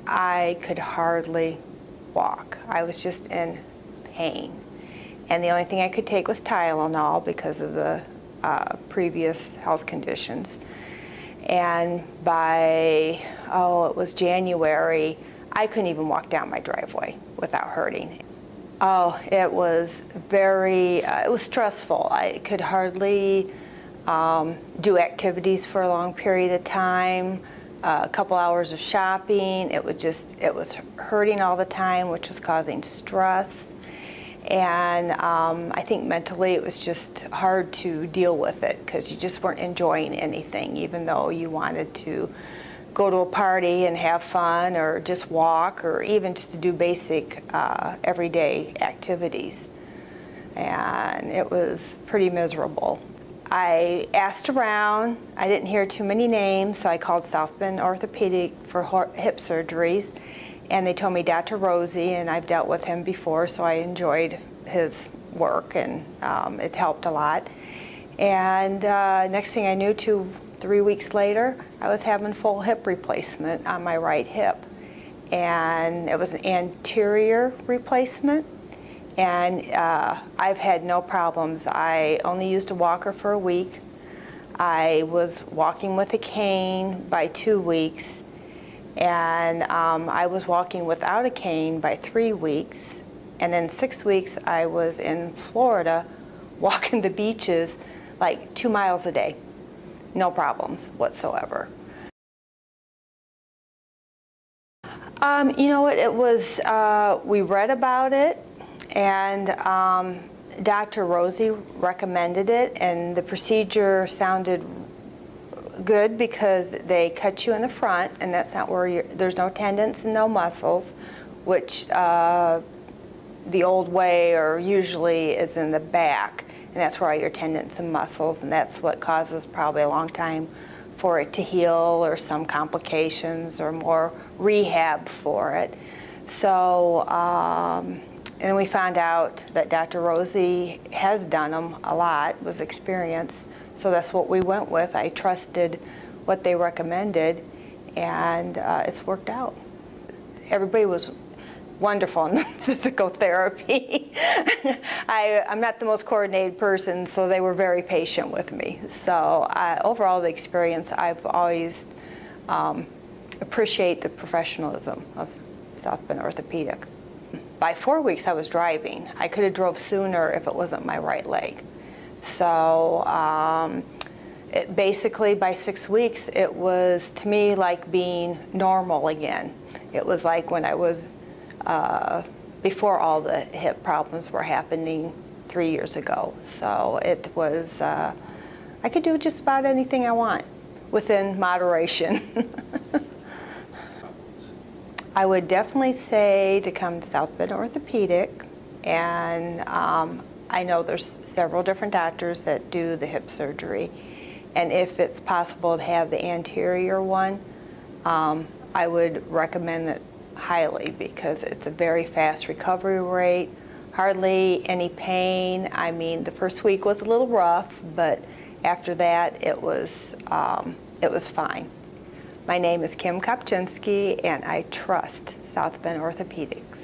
I could hardly walk. I was just in pain. And the only thing I could take was Tylenol because of the previous health conditions. And by, it was January, I couldn't even walk down my driveway without hurting. Oh, it was it was stressful. I could hardly do activities for a long period of time, a couple hours of shopping. It was hurting all the time, which was causing stress. And I think mentally it was just hard to deal with it because you just weren't enjoying anything, even though you wanted to go to a party and have fun or just walk or even just to do basic everyday activities. And it was pretty miserable. I asked around. I didn't hear too many names, so I called South Bend Orthopedic for hip surgeries. And they told me Dr. Rosie, and I've dealt with him before, so I enjoyed his work, and it helped a lot. And next thing I knew, 2-3 weeks later, I was having full hip replacement on my right hip. And it was an anterior replacement, and I've had no problems. I only used a walker for a week. I was walking with a cane by 2 weeks. And I was walking without a cane by 3 weeks. And then 6 weeks, I was in Florida walking the beaches like 2 miles a day. No problems whatsoever. You know what, it was, we read about it, and Dr. Rosie recommended it, and the procedure sounded good because they cut you in the front, and that's not where there's no tendons and no muscles, which the old way or usually is in the back, and that's where all your tendons and muscles, and that's what causes probably a long time for it to heal or some complications or more rehab for it. So, and we found out that Dr. Rosie has done them a lot, was experienced. So that's what we went with. I trusted what they recommended, and it's worked out. Everybody was wonderful in the physical therapy. I'm not the most coordinated person, so they were very patient with me. So overall, the experience, I've always appreciate the professionalism of South Bend Orthopedic. By 4 weeks, I was driving. I could have drove sooner if it wasn't my right leg. So basically by 6 weeks, it was to me like being normal again. It was like when I was, before all the hip problems were happening 3 years ago. So it was, I could do just about anything I want within moderation. I would definitely say to come to South Bend Orthopedic, and I know there's several different doctors that do the hip surgery, and if it's possible to have the anterior one, I would recommend it highly because it's a very fast recovery rate, hardly any pain. I mean, the first week was a little rough, but after that it was fine. My name is Kim Kopczynski, and I trust South Bend Orthopedics.